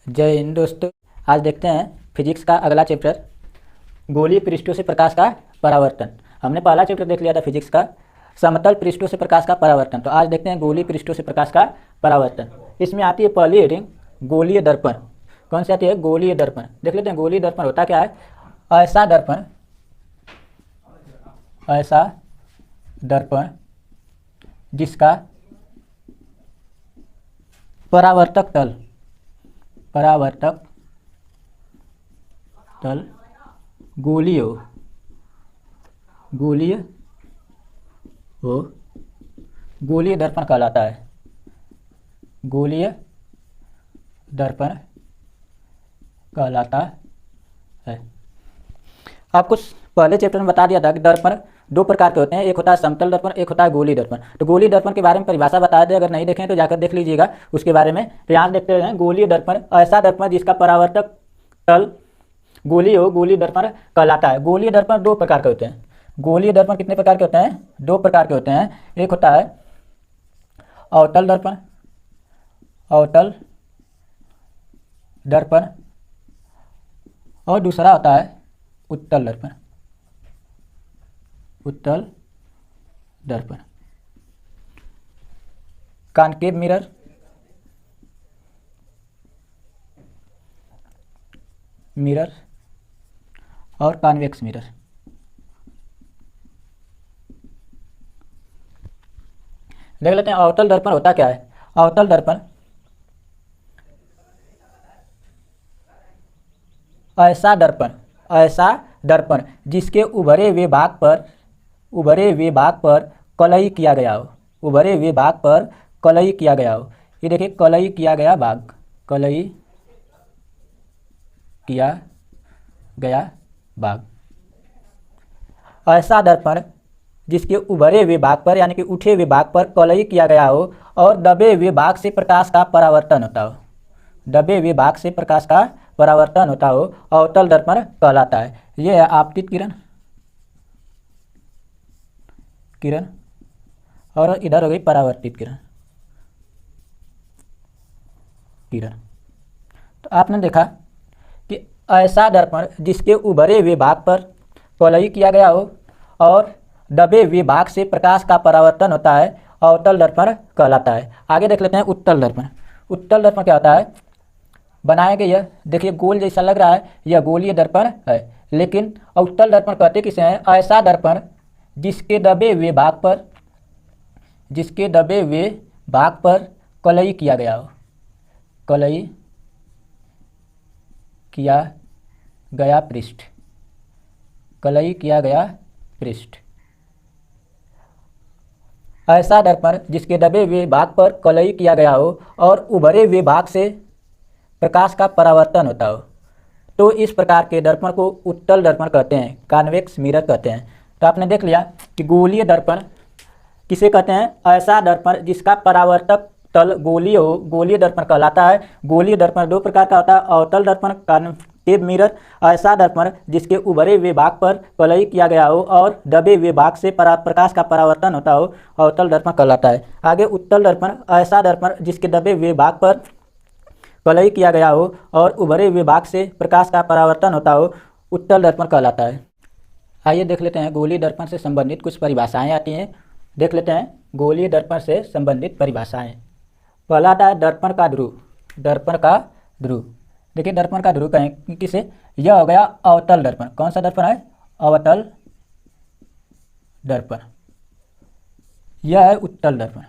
जय हिंद दोस्तों। आज देखते हैं फिजिक्स का अगला चैप्टर, गोलीय पृष्ठों से प्रकाश का परावर्तन। हमने पहला चैप्टर देख लिया था फिजिक्स का, समतल पृष्ठों से प्रकाश का परावर्तन। तो आज देखते हैं गोलीय पृष्ठों से प्रकाश का परावर्तन। इसमें आती है पहली हेडिंग गोलीय दर्पण। कौन सी आती है? गोलीय दर्पण। देख लेते हैं गोलीय दर्पण होता क्या है। ऐसा दर्पण जिसका परावर्तक तल गोलीय हो, गोलीय दर्पण कहलाता है। गोलीय दर्पण कहलाता है। आपको पहले चैप्टर में बता दिया था कि दर्पण दो प्रकार के होते हैं, एक होता है समतल दर्पण, एक होता है गोलीय दर्पण। तो गोलीय दर्पण के बारे में परिभाषा बता दें, अगर नहीं देखें तो जाकर देख लीजिएगा उसके बारे में। तो यहाँ देखते हैं गोलीय दर्पण ऐसा दर्पण जिसका परावर्तक तल गोलीय हो, गोलीय दर्पण कहलाता है। गोलीय दर्पण दो प्रकार के होते हैं। गोलीय दर्पण कितने प्रकार के होते हैं? दो प्रकार के होते हैं। एक होता है अवतल दर्पण और दूसरा होता है उत्तल दर्पण। कॉनकेव मिरर और कॉन्वेक्स मिरर। देख लेते हैं अवतल दर्पण होता क्या है। अवतल दर्पण ऐसा दर्पण जिसके उभरे हुए भाग पर कलई किया गया हो। ये देखिए कलई किया गया भाग। ऐसा दर्पण जिसके उभरे हुए भाग पर यानी कि उठे हुए भाग पर कलई किया गया हो और दबे हुए भाग से प्रकाश का परावर्तन होता हो, अवतल दर्पण कहलाता है। यह है आपतित किरण और इधर हो गई परावर्तित किरण। तो आपने देखा कि ऐसा दर्पण जिसके उभरे हुए भाग पर कलई किया गया हो और दबे हुए भाग से प्रकाश का परावर्तन होता है, अवतल दर्पण कहलाता है। आगे देख लेते हैं उत्तल दर्पण। उत्तल दर्पण क्या होता है? बनाया गया यह देखिए गोल जैसा लग रहा है, यह गोलीय दर्पण है। लेकिन उत्तल दर्पण कहते किसे हैं? ऐसा दर्पण जिसके दबे हुए भाग पर कलई किया गया पृष्ठ। ऐसा दर्पण जिसके दबे हुए भाग पर कलई किया गया हो और उभरे हुए भाग से प्रकाश का परावर्तन होता हो, तो इस प्रकार के दर्पण को उत्तल दर्पण कहते हैं, कॉन्वेक्स मिरर कहते हैं। तो आपने देख लिया कि गोलीय दर्पण किसे कहते हैं? ऐसा दर्पण जिसका परावर्तक तल गोलीय हो, गोलीय दर्पण कहलाता है। गोलीय दर्पण दो प्रकार का होता है, अवतल दर्पण कॉन्केव मिरर। ऐसा दर्पण जिसके उभरे हुए भाग पर कलई किया गया हो और दबे हुए भाग से प्रकाश का परावर्तन होता हो, अवतल दर्पण कहलाता है। आगे उत्तल दर्पण ऐसा दर्पण जिसके दबे हुए भाग पर कलई किया गया हो और उभरे हुए भाग से प्रकाश का परावर्तन होता हो, उत्तल दर्पण कहलाता है। आइए देख लेते हैं गोलीय दर्पण से संबंधित कुछ परिभाषाएं आती हैं। देख लेते हैं गोलीय दर्पण से संबंधित परिभाषाएं। पहला आता है दर्पण का ध्रुव। देखिए दर्पण का ध्रुव कहें किसे? यह हो गया अवतल दर्पण। कौन सा दर्पण है? अवतल दर्पण। यह है उत्तल दर्पण।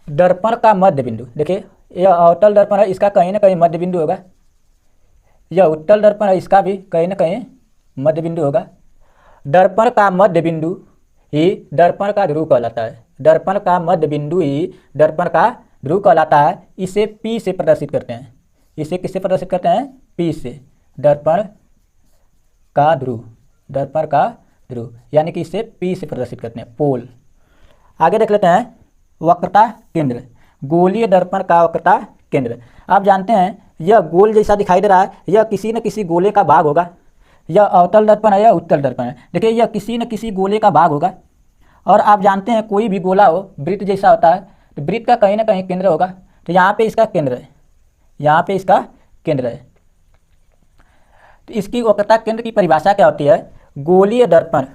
दर्पण का मध्य बिंदु, देखिए यह अवतल दर्पण है, इसका कहीं ना कहीं मध्य बिंदु होगा। यह उत्तल दर्पण है, इसका भी कहीं ना कहीं मध्य बिंदु होगा। दर्पण का मध्य बिंदु ही दर्पण का ध्रुव कहलाता है। दर्पण का मध्य बिंदु ही दर्पण का ध्रुव कहलाता है। इसे P से प्रदर्शित करते हैं। इसे किससे प्रदर्शित करते हैं? P से। दर्पण का ध्रुव यानी कि इसे P से प्रदर्शित करते हैं, पोल। आगे देख लेते हैं वक्रता केंद्र। गोलीय दर्पण का वक्रता केंद्र। आप जानते हैं यह गोल जैसा दिखाई दे रहा है, यह किसी न किसी गोले का भाग होगा। यह अवतल दर्पण है या उत्तल दर्पण है। देखिए यह किसी न किसी गोले का भाग होगा। और आप जानते हैं कोई भी गोला हो वृत्त जैसा होता है, तो वृत्त का कहीं ना कहीं केंद्र होगा, तो यहाँ पे इसका केंद्र है, यहाँ पे इसका केंद्र है। तो इसकी वक्रता केंद्र की परिभाषा क्या होती है? गोलीय दर्पण,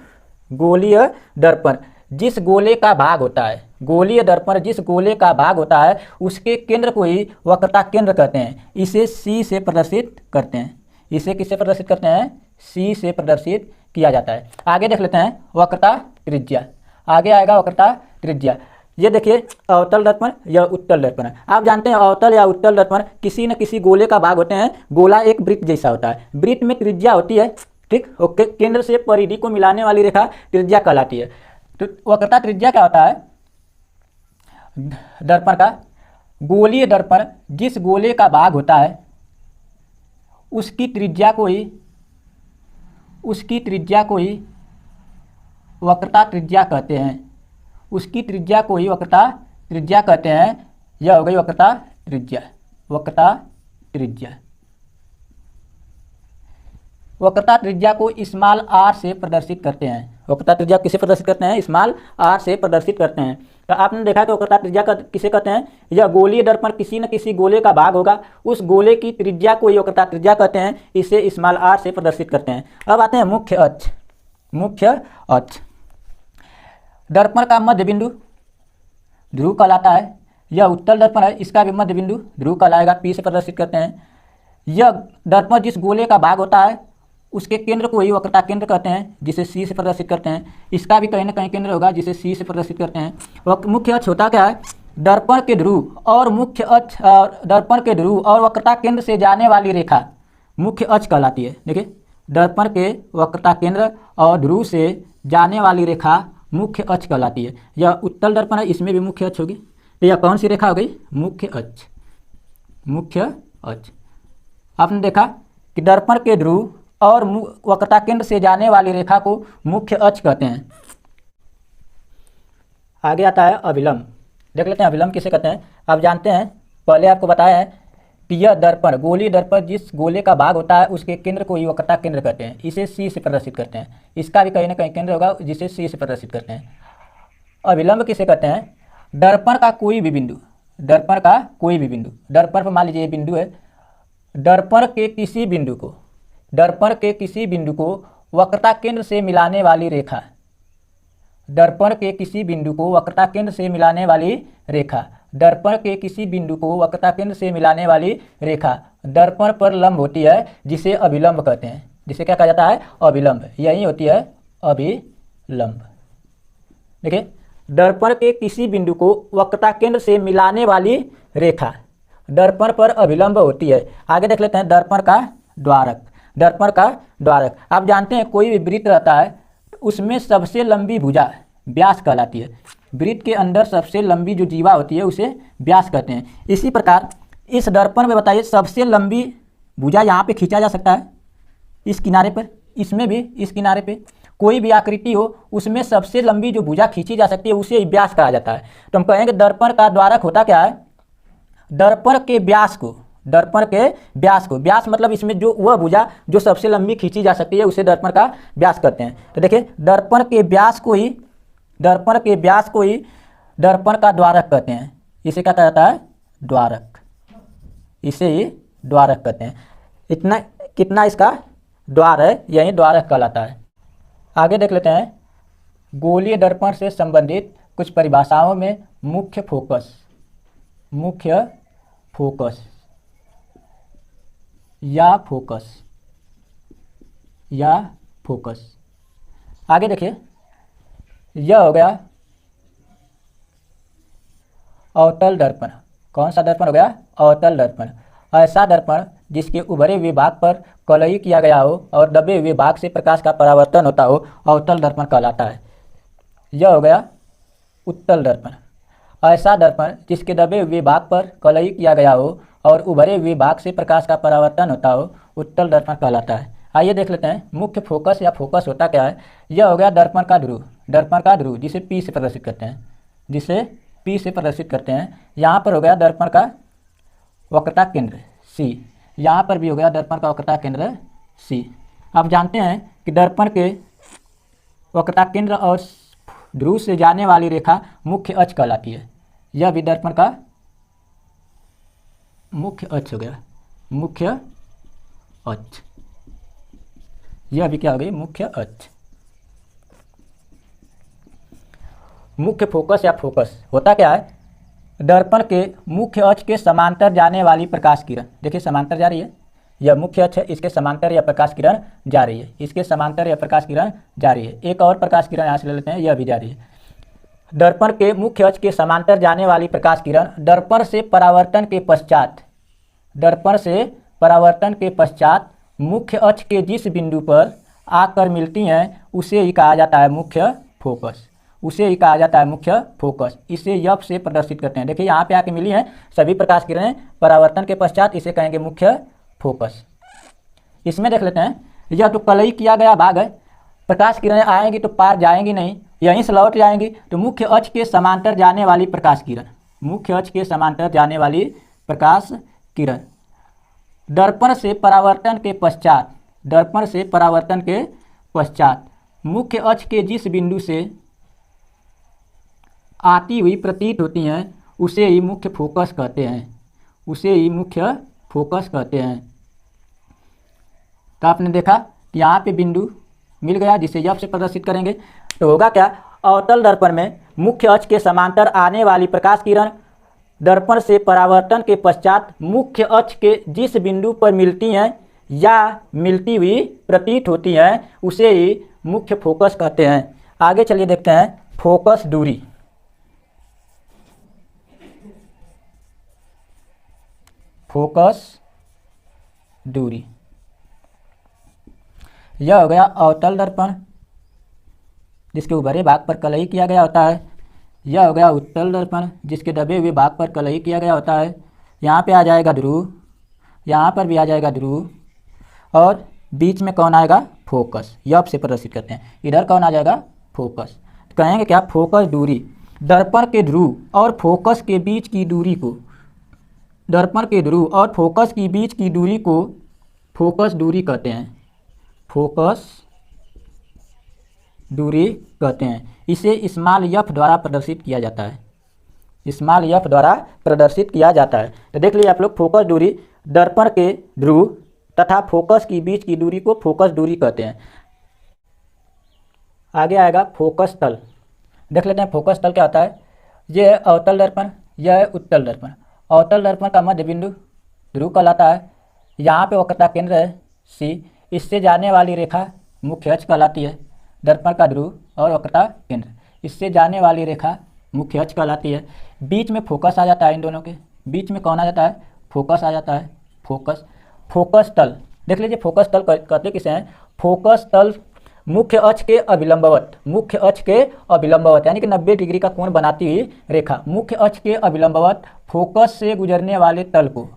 गोलीय दर्पण जिस गोले का भाग होता है, गोलीय दर्पण जिस गोले का भाग होता है उसके केंद्र को ही वक्रता केंद्र कहते हैं। इसे C से प्रदर्शित करते हैं। इसे किससे प्रदर्शित करते हैं? C से प्रदर्शित किया जाता है। आगे देख लेते हैं वक्रता त्रिज्या। आगे आएगा वक्रता त्रिज्या। ये देखिए अवतल दर्पण या उत्तल दर्पण। आप जानते हैं अवतल या उत्तल दर्पण किसी न किसी गोले का भाग होते हैं। गोला एक वृत्त जैसा होता है, वृत्त में त्रिज्या होती है, ठीक, ओके। केंद्र से परिधि को मिलाने वाली रेखा त्रिज्या कहलाती है। तो वक्रता त्रिज्या क्या होता है? दर्पण का, गोलीय दर्पण जिस गोले का भाग होता है उसकी त्रिज्या को ही वक्रता त्रिज्या कहते हैं। उसकी त्रिज्या को ही वक्रता त्रिज्या कहते हैं। यह हो गई वक्रता त्रिज्या। वक्रता त्रिज्या, वक्रता त्रिज्या को स्मॉल r से प्रदर्शित करते हैं। वक्रता त्रिज्या किसे प्रदर्शित करते हैं? स्मॉल r से प्रदर्शित करते हैं। तो आपने देखा कि वक्रता त्रिज्या का किसे कहते हैं? यह गोलीय दर्पण किसी न किसी गोले का भाग होगा, उस गोले की त्रिज्या को ही वक्रता त्रिज्या कहते हैं। इसे स्मॉल r से प्रदर्शित करते हैं। अब आते हैं मुख्य अक्ष। मुख्य अक्ष दर्पण का मध्य बिंदु ध्रुव कहलाता है। यह उत्तल दर्पण है, इसका भी मध्य बिंदु ध्रुव कहलाएगा, P से प्रदर्शित करते हैं। यह दर्पण जिस गोले का भाग होता है उसके केंद्र को ही वक्रता केंद्र कहते हैं, जिसे C से प्रदर्शित करते हैं। इसका भी कहीं ना कहीं केंद्र होगा, जिसे C से प्रदर्शित करते हैं। मुख्य अक्ष होता क्या है? दर्पण के ध्रुव और मुख्य अक्ष, दर्पण के ध्रुव और वक्रता केंद्र से जाने वाली रेखा मुख्य अक्ष कहलाती है। देखिए दर्पण के वक्रता केंद्र और ध्रुव से जाने वाली रेखा मुख्य अक्ष कहलाती है। यह उत्तल दर्पण है, इसमें भी मुख्य अक्ष होगी। तो यह कौन सी रेखा हो गई? मुख्य अक्ष। मुख्य अक्ष। आपने देखा कि दर्पण के ध्रुव और वक्रता केंद्र से जाने वाली रेखा को मुख्य अक्ष कहते हैं। आगे आता है अभिलंब। देख लेते हैं अभिलंब किसे कहते हैं। आप जानते हैं, पहले आपको बताया है कि यह दर्पण, गोलीय दर्पण जिस गोले का भाग होता है उसके केंद्र को ही वक्रता केंद्र कहते हैं। इसे C से प्रदर्शित करते हैं। इसका भी कहीं ना कहीं केंद्र होगा, जिसे C से प्रदर्शित करते हैं। अभिलंब किसे कहते हैं? दर्पण का कोई भी बिंदु, दर्पण का कोई भी बिंदु, दर्पण पर मान लीजिए ये बिंदु है, दर्पण के किसी बिंदु को, दर्पण के किसी बिंदु को वक्रता केंद्र से मिलाने वाली रेखा, दर्पण के किसी बिंदु को वक्रता केंद्र से मिलाने वाली रेखा, दर्पण के किसी बिंदु को वक्रता केंद्र से मिलाने वाली रेखा दर्पण पर लंब होती है, जिसे अभिलंब कहते हैं। जिसे क्या कहा जाता है? अभिलंब। यही होती है अभिलंब। देखिए दर्पण के किसी बिंदु को वक्रता केंद्र से मिलाने वाली रेखा दर्पण पर अभिलंब होती है। आगे देख लेते हैं दर्पण का द्वारक। दर्पण का द्वारक, आप जानते हैं कोई भी वृत्त रहता है उसमें सबसे लंबी भुजा व्यास कहलाती है। वृत्त के अंदर सबसे लंबी जो जीवा होती है उसे व्यास कहते हैं। इसी प्रकार इस दर्पण में बताइए सबसे लंबी भुजा यहाँ पे खींचा जा सकता है, इस किनारे पर, इसमें भी इस किनारे पे कोई भी आकृति हो उसमें सबसे लंबी जो भुजा खींची जा सकती है उसे व्यास कहा जाता है। तो हम कहेंगे दर्पण का द्वारक होता क्या है? दर्पण के व्यास को, दर्पण के व्यास को, व्यास मतलब इसमें जो वह भुजा जो सबसे लंबी खींची जा सकती है उसे दर्पण का व्यास कहते हैं। तो देखिए दर्पण के व्यास को ही, दर्पण के व्यास को ही दर्पण का द्वारक कहते हैं। इसे क्या कहा जाता है? द्वारक। इसे ही द्वारक कहते हैं। इतना कितना इसका द्वार है, यही द्वारक कहलाता है। आगे देख लेते हैं गोलीय दर्पण से संबंधित कुछ परिभाषाओं में मुख्य फोकस, मुख्य फोकस या फोकस, या फोकस। आगे देखिए यह हो गया अवतल दर्पण। कौन सा दर्पण हो गया? अवतल दर्पण। ऐसा दर्पण जिसके उभरे हुए भाग पर कलई किया गया हो और दबे हुए भाग से प्रकाश का परावर्तन होता हो, अवतल दर्पण कहलाता है। यह हो गया उत्तल दर्पण। ऐसा दर्पण जिसके दबे हुए भाग पर कलई किया गया हो और उभरे हुए भाग से प्रकाश का परावर्तन होता हो, उत्तल दर्पण कहलाता है। आइए देख लेते हैं मुख्य फोकस या फोकस होता क्या है। यह हो गया दर्पण का ध्रुव, दर्पण का ध्रुव जिसे P से प्रदर्शित करते हैं, जिसे P से प्रदर्शित करते हैं। यहाँ पर हो गया दर्पण का वक्रता केंद्र C, यहाँ पर भी हो गया दर्पण का वक्रता केंद्र C। आप जानते हैं कि दर्पण के वक्रता केंद्र और ध्रुव से जाने वाली रेखा मुख्य अक्ष कहलाती है। यह भी दर्पण का मुख्य अक्ष हो गया, मुख्य अक्ष। यह भी क्या हो गई, मुख्य अक्ष। मुख्य फोकस या फोकस होता क्या है, दर्पण के मुख्य अक्ष के समांतर जाने वाली प्रकाश किरण, देखिए समांतर जा रही है, यह मुख्य अक्ष है, इसके समांतर यह प्रकाश किरण जा रही है, इसके समांतर यह प्रकाश किरण जा रही है। एक और प्रकाश किरण यहाँ से ले लेते हैं, यह भी जा रही है। दर्पण के मुख्य अक्ष के समांतर जाने वाली प्रकाश किरण दर्पण से परावर्तन के पश्चात, दर्पण से परावर्तन के पश्चात मुख्य अक्ष के जिस बिंदु पर आकर मिलती हैं उसे ही कहा जाता है मुख्य फोकस, उसे ही कहा जाता है मुख्य फोकस। इसे यफ से प्रदर्शित करते हैं। देखिए यहाँ पे आके मिली हैं सभी प्रकाश किरणें परावर्तन के पश्चात, इसे कहेंगे मुख्य फोकस। इसमें देख लेते हैं, यह तो कलई किया गया भाग है, प्रकाश किरणें आएंगी तो पार जाएंगी नहीं, यहीं से लौट जाएंगी। तो मुख्य अक्ष के समांतर जाने वाली प्रकाश किरण, मुख्य अक्ष के समांतर जाने वाली प्रकाश किरण दर्पण से परावर्तन के पश्चात, दर्पण से परावर्तन के पश्चात मुख्य अक्ष के जिस बिंदु से आती हुई प्रतीत होती हैं उसे ही मुख्य फोकस कहते हैं, उसे ही मुख्य फोकस कहते हैं। तो आपने देखा कि यहाँ पे बिंदु मिल गया जिसे यफ से प्रदर्शित करेंगे। तो होगा क्या, अवतल दर्पण में मुख्य अक्ष के समांतर आने वाली प्रकाश किरण दर्पण से परावर्तन के पश्चात मुख्य अक्ष के जिस बिंदु पर मिलती हैं या मिलती हुई प्रतीत होती हैं उसे ही मुख्य फोकस कहते हैं। आगे चलिए देखते हैं फोकस दूरी। फोकस दूरी, यह हो गया अवतल दर्पण जिसके उभरे भाग पर कलई किया गया होता है। यह हो गया उत्तल दर्पण जिसके दबे हुए भाग पर कलई किया गया होता है। यहाँ पे आ जाएगा ध्रुव, यहाँ पर भी आ जाएगा ध्रुव, और बीच में कौन आएगा, फोकस। यफ से प्रदर्शित करते हैं। इधर कौन आ जाएगा, फोकस। कहेंगे क्या, फोकस दूरी, दर्पण के ध्रुव और फोकस के बीच की दूरी को, दर्पण के ध्रुव और फोकस की बीच की दूरी को फोकस दूरी कहते हैं, फोकस दूरी कहते हैं। इसे स्मॉल एफ द्वारा प्रदर्शित किया जाता है, स्मॉल एफ द्वारा प्रदर्शित किया जाता है। तो देख लीजिए आप लोग, फोकस दूरी दर्पण के ध्रुव तथा फोकस की बीच की दूरी को फोकस दूरी कहते हैं। आगे आएगा फोकस तल। देख लेते हैं फोकस तल क्या होता है। यह है अवतल दर्पण, यह है उत्तल दर्पण। अवतल दर्पण का मध्य बिंदु ध्रुव कहलाता है। यहाँ पे वक्रता केंद्र है सी, इससे जाने वाली रेखा मुख्य अक्ष कहलाती है। दर्पण का ध्रुव और वक्रता केंद्र, इससे जाने वाली रेखा मुख्य अक्ष कहलाती है। बीच में फोकस आ जाता है, इन दोनों के बीच में कौन आ जाता है, फोकस आ जाता है, फोकस। फोकस तल देख लीजिए, फोकस तल कहते किसे हैं, फोकस तल मुख्य अक्ष के अभिलंबवत, मुख्य अक्ष के अभिलंबवत यानी कि 90 डिग्री का कोण बनाती हुई रेखा, मुख्य अक्ष के अभिलंबवत फोकस से गुजरने वाले तल को,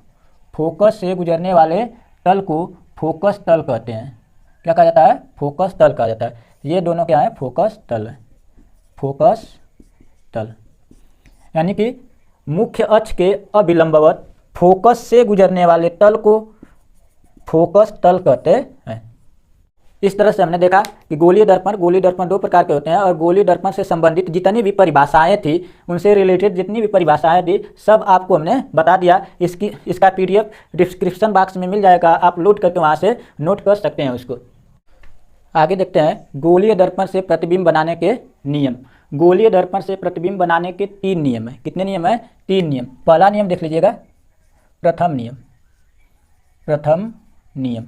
फोकस से गुजरने वाले तल को फोकस तल कहते हैं। क्या कहा जाता है, फोकस तल कहा जाता है। ये दोनों क्या है, फोकस तल है, फोकस तल यानी कि मुख्य अक्ष के अभिलंबवत फोकस से गुजरने वाले तल को फोकस तल कहते हैं। इस तरह से हमने देखा कि गोलीय दर्पण दो प्रकार के होते हैं, और गोलीय दर्पण से संबंधित जितनी भी परिभाषाएं थी, उनसे रिलेटेड जितनी भी परिभाषाएं थी, सब आपको हमने बता दिया। इसका पीडीएफ डिस्क्रिप्शन बॉक्स में मिल जाएगा, आप लोड करके वहां से नोट कर सकते हैं उसको। आगे देखते हैं गोलीय दर्पण से प्रतिबिंब बनाने के नियम। गोलीय दर्पण से प्रतिबिंब बनाने के 3 नियम है। कितने नियम है, 3 नियम। पहला नियम देख लीजिएगा, प्रथम नियम, प्रथम नियम।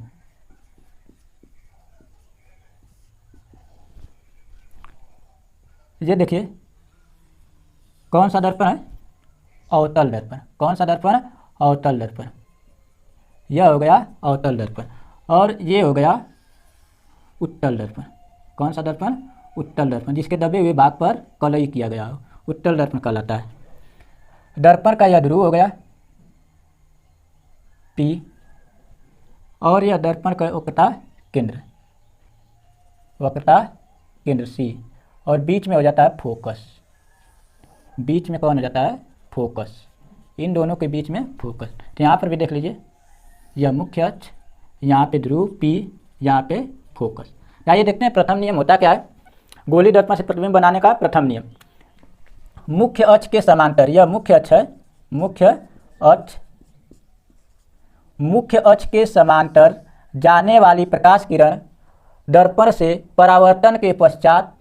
ये देखिए कौन सा दर्पण है, अवतल दर्पण। कौन सा दर्पण, अवतल दर्पण। यह हो गया अवतल दर्पण, और ये हो गया उत्तल दर्पण। कौन सा दर्पण, उत्तल दर्पण, जिसके दबे हुए भाग पर कलई किया गया हो, उत्तल दर्पण कहलाता है। दर्पण का यह ध्रुव हो गया P, और यह दर्पण का वक्रता केंद्र, वक्रता केंद्र C, और बीच में हो जाता है फोकस। बीच में कौन हो जाता है, फोकस। इन दोनों के बीच में फोकस। तो यहाँ पर भी देख लीजिए, यह मुख्य अक्ष, यहाँ पे ध्रुव P, यहाँ पे फोकस। आइए देखते हैं प्रथम नियम होता क्या है, गोलीय दर्पण से प्रतिबिंब बनाने का प्रथम नियम। मुख्य अक्ष के समांतर, यह मुख्य अक्ष है, मुख्य अक्ष के समांतर जाने वाली प्रकाश किरण दर्पण से परावर्तन के पश्चात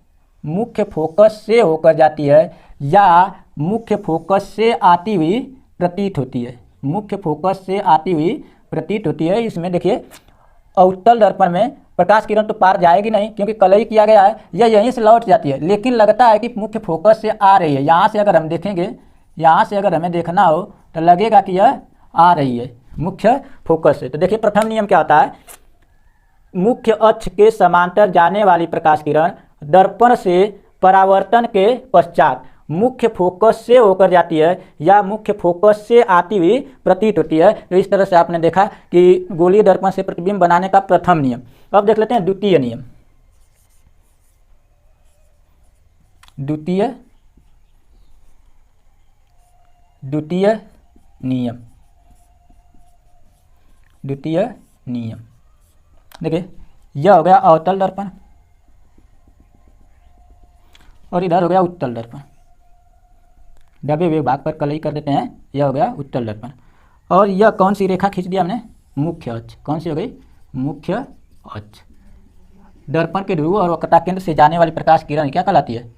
मुख्य फोकस से होकर जाती है या मुख्य फोकस से आती हुई प्रतीत होती है, मुख्य फोकस से आती हुई प्रतीत होती है। इसमें देखिए अवतल दर्पण में प्रकाश किरण तो पार जाएगी नहीं क्योंकि कलई किया गया है, यह यहीं से लौट जाती है, लेकिन लगता है कि मुख्य फोकस से आ रही है। यहाँ से अगर हम देखेंगे, यहाँ से अगर हमें देखना हो तो लगेगा कि यह आ रही है मुख्य फोकस से। तो देखिए प्रथम नियम क्या होता है, मुख्य अक्ष के समांतर जाने वाली प्रकाश किरण दर्पण से परावर्तन के पश्चात मुख्य फोकस से होकर जाती है या मुख्य फोकस से आती हुई प्रतीत होती है। तो इस तरह से आपने देखा कि गोलीय दर्पण से प्रतिबिंब बनाने का प्रथम नियम। अब देख लेते हैं द्वितीय नियम। द्वितीय नियम देखिए, यह हो गया अवतल दर्पण और इधर हो गया उत्तल दर्पण। दबे हुए भाग पर कलई कर देते हैं, यह हो गया उत्तल दर्पण। और यह कौन सी रेखा खींच दिया हमने, मुख्य अक्ष। कौन सी हो गई, मुख्य अक्ष। दर्पण के ध्रुव और वक्रता केंद्र से जाने वाली प्रकाश किरण क्या कहलाती है,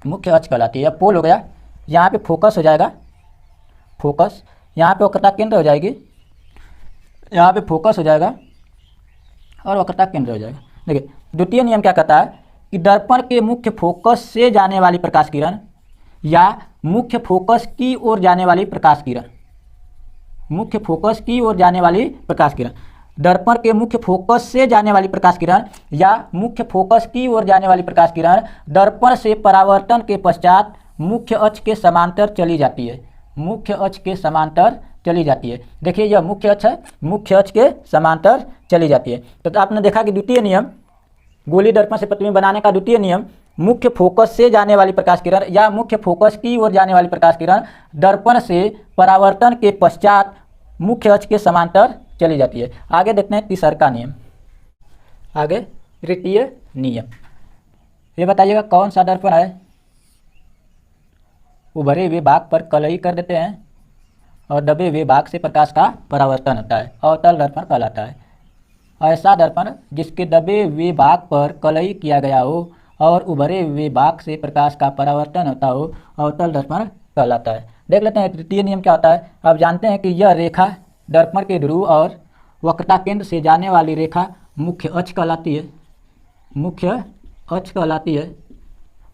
मुख्य अक्ष कहलाती है। यह पोल हो गया, यहाँ पे फोकस हो जाएगा, फोकस, यहाँ पे वक्रता केंद्र हो जाएगी, यहाँ पे फोकस हो जाएगा और वक्रता केंद्र हो जाएगा। देखिए द्वितीय नियम क्या कहता है कि दर्पण के मुख्य फोकस से जाने वाली प्रकाश किरण या मुख्य फोकस की ओर जाने वाली प्रकाश किरण, मुख्य फोकस की ओर जाने वाली प्रकाश किरण, दर्पण के मुख्य फोकस से जाने वाली प्रकाश किरण या मुख्य फोकस की ओर जाने वाली प्रकाश किरण दर्पण से परावर्तन के पश्चात मुख्य अक्ष के समांतर चली जाती है, मुख्य अक्ष के समांतर चली जाती है। देखिए यह मुख्य अक्ष है, मुख्य अक्ष के समांतर चली जाती है। तो आपने देखा कि द्वितीय नियम, गोलीय दर्पण से प्रतिबिंब बनाने का द्वितीय नियम, मुख्य फोकस से जाने वाली प्रकाश किरण या मुख्य फोकस की ओर जाने वाली प्रकाश किरण दर्पण से परावर्तन के पश्चात मुख्य अक्ष के समांतर चली जाती है। आगे देखते हैं तीसरा नियम। आगे तृतीय नियम, ये बताइएगा कौन सा दर्पण है। उभरे हुए भाग पर कलई कर देते हैं और दबे हुए भाग से प्रकाश का परावर्तन होता है, अवतल दर्पण कहलाता है। ऐसा दर्पण जिसके दबे हुए भाग पर कलई किया गया हो और उभरे हुए भाग से प्रकाश का परावर्तन होता हो, अवतल दर्पण कहलाता है। देख लेते हैं तृतीय नियम क्या होता है। अब जानते हैं कि यह रेखा दर्पण के ध्रुव और वक्रता केंद्र से जाने वाली रेखा मुख्य अक्ष कहलाती है, मुख्य अक्ष कहलाती है।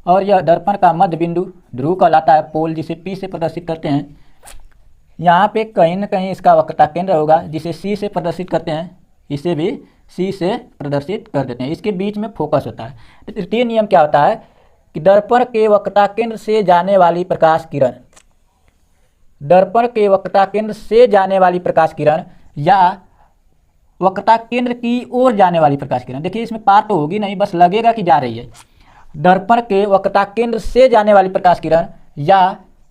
और यह दर्पण का मध्य बिंदु ध्रुव कहलाता है, पोल, जिसे P से प्रदर्शित करते हैं। यहाँ पे कहीं न कहीं इसका वक्रता केंद्र होगा जिसे C से प्रदर्शित करते हैं, इसे भी C से प्रदर्शित कर देते हैं। इसके बीच में फोकस होता है। तो तृतीय नियम क्या होता है कि दर्पण के वक्रता केंद्र से जाने वाली प्रकाश किरण, दर्पण के वक्रता केंद्र से जाने वाली प्रकाश किरण या वक्रता केंद्र की ओर जाने वाली प्रकाश किरण, देखिए इसमें पार तो होगी नहीं, बस लगेगा कि जा रही है। दर्पण के वक्रता केंद्र से जाने वाली प्रकाश किरण या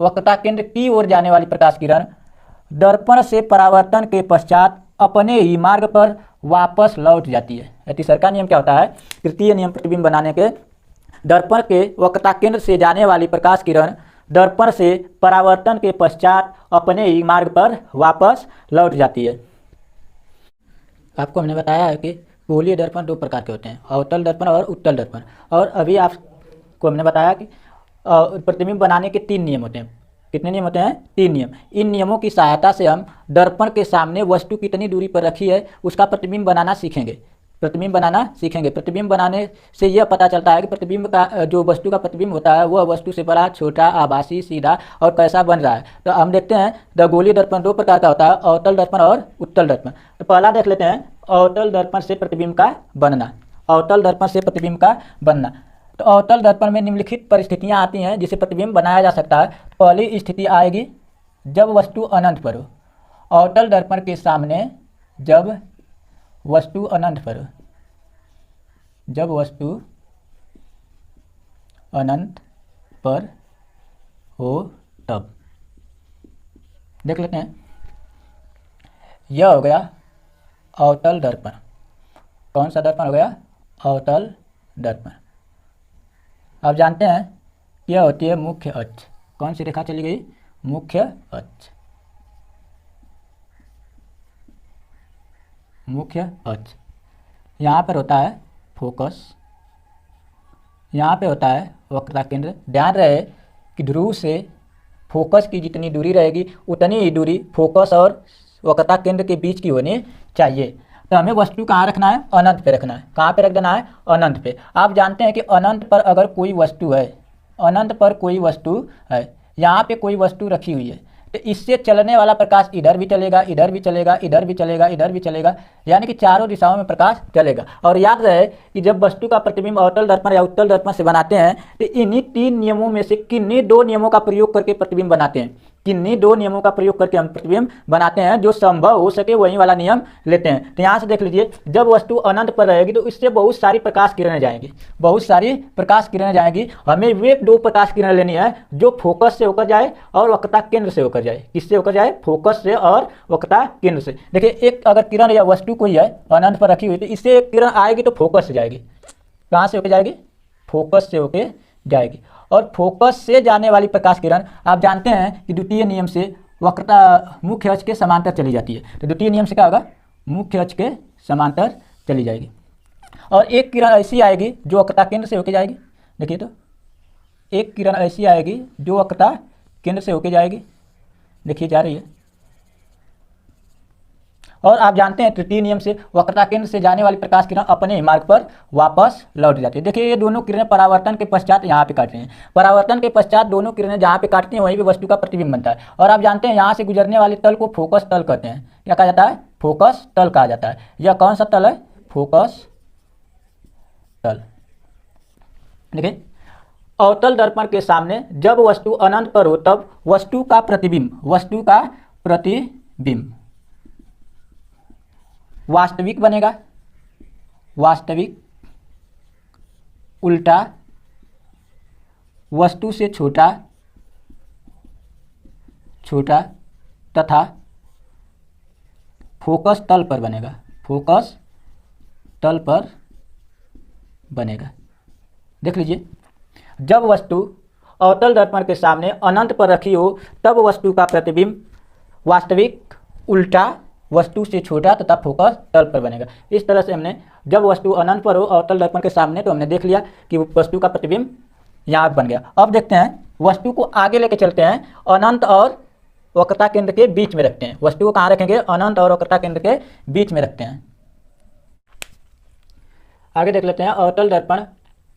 वक्रता केंद्र की ओर जाने वाली प्रकाश किरण दर्पण से परावर्तन के पश्चात अपने ही मार्ग पर वापस लौट जाती है। तीसरा नियम क्या होता है, तृतीय नियम प्रतिबिंब बनाने के, दर्पण के वक्रता केंद्र से जाने वाली प्रकाश किरण दर्पण से परावर्तन के पश्चात अपने ही मार्ग पर वापस लौट जाती है। आपको हमने बताया है कि गोलीय दर्पण दो प्रकार के होते हैं, अवतल दर्पण और उत्तल दर्पण। और अभी आपको हमने बताया कि प्रतिबिंब बनाने के 3 नियम होते हैं। कितने नियम होते हैं, 3 नियम। इन नियमों की सहायता से हम दर्पण के सामने वस्तु कितनी दूरी पर रखी है उसका प्रतिबिंब बनाना सीखेंगे, प्रतिबिंब बनाना सीखेंगे। प्रतिबिंब बनाने से यह पता चलता है कि प्रतिबिंब का जो वस्तु का प्रतिबिंब होता है वह वस्तु से बड़ा, छोटा, आभासी, सीधा और कैसा बन रहा है। तो हम देखते हैं द गोलीय दर्पण 2 प्रकार का होता है, अवतल दर्पण और उत्तल दर्पण। तो पहला देख लेते हैं अवतल दर्पण से प्रतिबिंब का बनना, अवतल दर्पण से प्रतिबिंब का बनना। तो अवतल दर्पण में निम्नलिखित परिस्थितियां आती हैं जिसे प्रतिबिंब बनाया जा सकता है। पहली स्थिति आएगी जब वस्तु अनंत पर हो, अवतल दर्पण के सामने जब वस्तु अनंत पर हो, जब वस्तु अनंत पर हो तब देख लेते हैं। यह हो गया अवतल दर्पण। कौन सा दर्पण हो गया, अवतल दर्पण। अब जानते हैं यह होती है मुख्य अक्ष। कौन सी रेखा चली गई? मुख्य अक्ष। मुख्य अक्ष। यहाँ पर होता है फोकस, यहाँ पे होता है वक्रता केंद्र। ध्यान रहे कि ध्रुव से फोकस की जितनी दूरी रहेगी उतनी ही दूरी फोकस और वक्रता केंद्र के बीच की होनी चाहिए। तो हमें वस्तु कहाँ रखना है? अनंत पे रखना है। कहाँ पे रख देना है? अनंत पे। आप जानते हैं कि अनंत पर अगर कोई वस्तु है, अनंत पर कोई वस्तु है, यहाँ पे कोई वस्तु रखी हुई है, तो इससे चलने वाला प्रकाश इधर भी चलेगा, इधर भी चलेगा, इधर भी चलेगा, इधर भी चलेगा, यानी कि चारों दिशाओं में प्रकाश चलेगा। और याद रहे कि जब वस्तु का प्रतिबिंब अवतल दर्पण या उत्तल दर्पण से बनाते हैं तो इन्हीं 3 नियमों में से किन्हीं 2 नियमों का प्रयोग करके प्रतिबिंब बनाते हैं। किन्हीं 2 नियमों का प्रयोग करके हम प्रतिबिंब बनाते हैं। जो संभव हो सके वही वाला नियम लेते हैं। तो यहाँ से देख लीजिए, जब वस्तु अनंत पर रहेगी तो इससे बहुत सारी प्रकाश किरणें जाएंगी, बहुत सारी प्रकाश किरणें जाएंगी। हमें वे 2 प्रकाश किरणें लेनी है जो फोकस से होकर जाए और वक्रता केंद्र से होकर जाए। किससे होकर जाए? फोकस से और वक्रता केंद्र से। देखिए, एक अगर किरण या वस्तु कोई है अनंत पर रखी हुई, तो इससे एक किरण आएगी तो फोकस से जाएगी। कहाँ से होकर जाएगी? फोकस से होकर जाएगी। और फोकस से जाने वाली प्रकाश किरण आप जानते हैं कि द्वितीय नियम से वक्रता मुख्य अक्ष के समांतर चली जाती है। तो द्वितीय नियम से क्या होगा? मुख्य अक्ष के समांतर चली जाएगी। और एक किरण ऐसी आएगी जो वक्रता केंद्र से होकर जाएगी। देखिए, तो एक किरण ऐसी आएगी जो वक्रता केंद्र से होकर जाएगी। देखिए, जा रही है। और आप जानते हैं तृतीय नियम से वक्रता केंद्र से जाने वाली प्रकाश किरण अपने मार्ग पर वापस लौट जाती है। देखिए, ये दोनों किरणें परावर्तन के पश्चात यहाँ पे काट रही हैं। परावर्तन के पश्चात दोनों किरणें जहाँ पे काटती हैं वहीं पे वस्तु का प्रतिबिंब बनता है। और आप जानते हैं यहाँ से गुजरने वाले तल को फोकस तल कहते हैं। क्या कहा जाता है? फोकस तल कहा जाता है। यह कौन सा तल है? फोकस तल। देखिए, अवतल दर्पण के सामने जब वस्तु अनंत पर हो तब वस्तु का प्रतिबिंब वास्तविक बनेगा, वास्तविक, उल्टा, वस्तु से छोटा, छोटा तथा फोकस तल पर बनेगा। फोकस तल पर बनेगा। देख लीजिए, जब वस्तु अवतल दर्पण के सामने अनंत पर रखी हो तब वस्तु का प्रतिबिंब वास्तविक, उल्टा, वस्तु से छोटा तथा फोकस तल पर बनेगा। इस तरह से हमने जब वस्तु अनंत पर हो अवतल दर्पण के सामने तो हमने देख लिया कि वस्तु का प्रतिबिंब यहाँ बन गया। अब देखते हैं, वस्तु को आगे लेके चलते हैं, अनंत और वक्रता केंद्र के बीच में रखते हैं। वस्तु को कहाँ रखेंगे? अनंत और वक्रता केंद्र के बीच में रखते हैं। आगे देख लेते हैं, अवतल दर्पण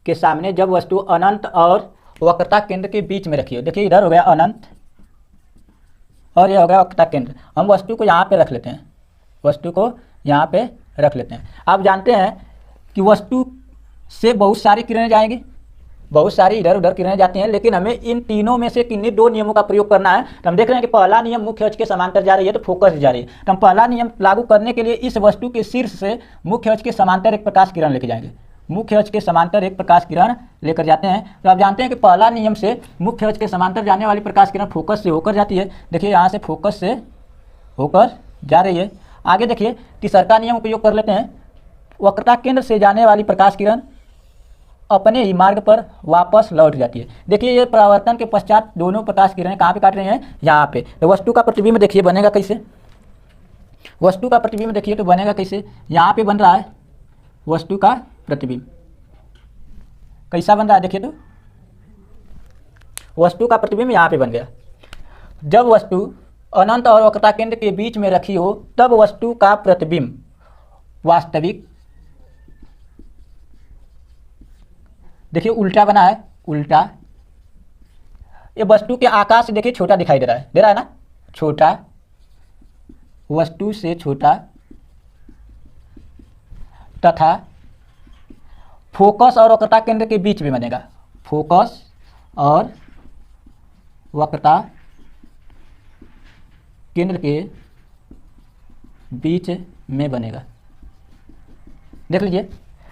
के सामने जब वस्तु अनंत और वक्रता केंद्र के बीच में रखी हो। देखिए, इधर हो गया अनंत और यह हो गया वक्रता केंद्र। हम वस्तु को यहाँ पे रख लेते हैं, वस्तु को यहाँ पे रख लेते हैं। आप जानते हैं कि वस्तु से बहुत सारी किरणें जाएंगी, बहुत सारी इधर उधर किरणें जाती हैं, लेकिन हमें इन तीनों में से किन्हीं 2 नियमों का प्रयोग करना है। तो हम देख रहे हैं कि पहला नियम मुख्य अक्ष के समांतर जा रही है तो फोकस जा रही है। तो हम पहला नियम लागू करने के लिए इस वस्तु के शीर्ष से मुख्य अक्ष के समांतर एक प्रकाश किरण लेके जाएंगे। मुख्य अक्ष के समांतर एक प्रकाश किरण लेकर जाते हैं। तो आप जानते हैं कि पहला नियम से मुख्य अक्ष के समांतर जाने वाली प्रकाश किरण फोकस से होकर जाती है। देखिए, यहाँ से फोकस से होकर जा रही है। आगे देखिए, तीसरा नियम उपयोग कर लेते हैं, वक्रता केंद्र से जाने वाली प्रकाश किरण अपने ही मार्ग पर वापस लौट जाती है। देखिए, ये परावर्तन के पश्चात दोनों प्रकाश किरणें कहाँ पे काट रही हैं? यहाँ पे। तो वस्तु का प्रतिबिंब देखिए बनेगा कैसे? वस्तु का प्रतिबिंब देखिए तो बनेगा कैसे? यहाँ पे बन रहा है वस्तु का प्रतिबिंब। कैसा बन रहा है? देखिए, तो वस्तु का प्रतिबिंब यहाँ पे बन गया। जब वस्तु अनंत और वक्रता केंद्र के बीच में रखी हो तब वस्तु का प्रतिबिंब वास्तविक, देखिए उल्टा बना है, उल्टा। ये वस्तु के आकार से देखिए छोटा दिखाई दे रहा है ना? छोटा, वस्तु से छोटा तथा फोकस और वक्रता केंद्र के बीच में बनेगा। फोकस और वक्रता केंद्र के बीच में बनेगा। देख लीजिए,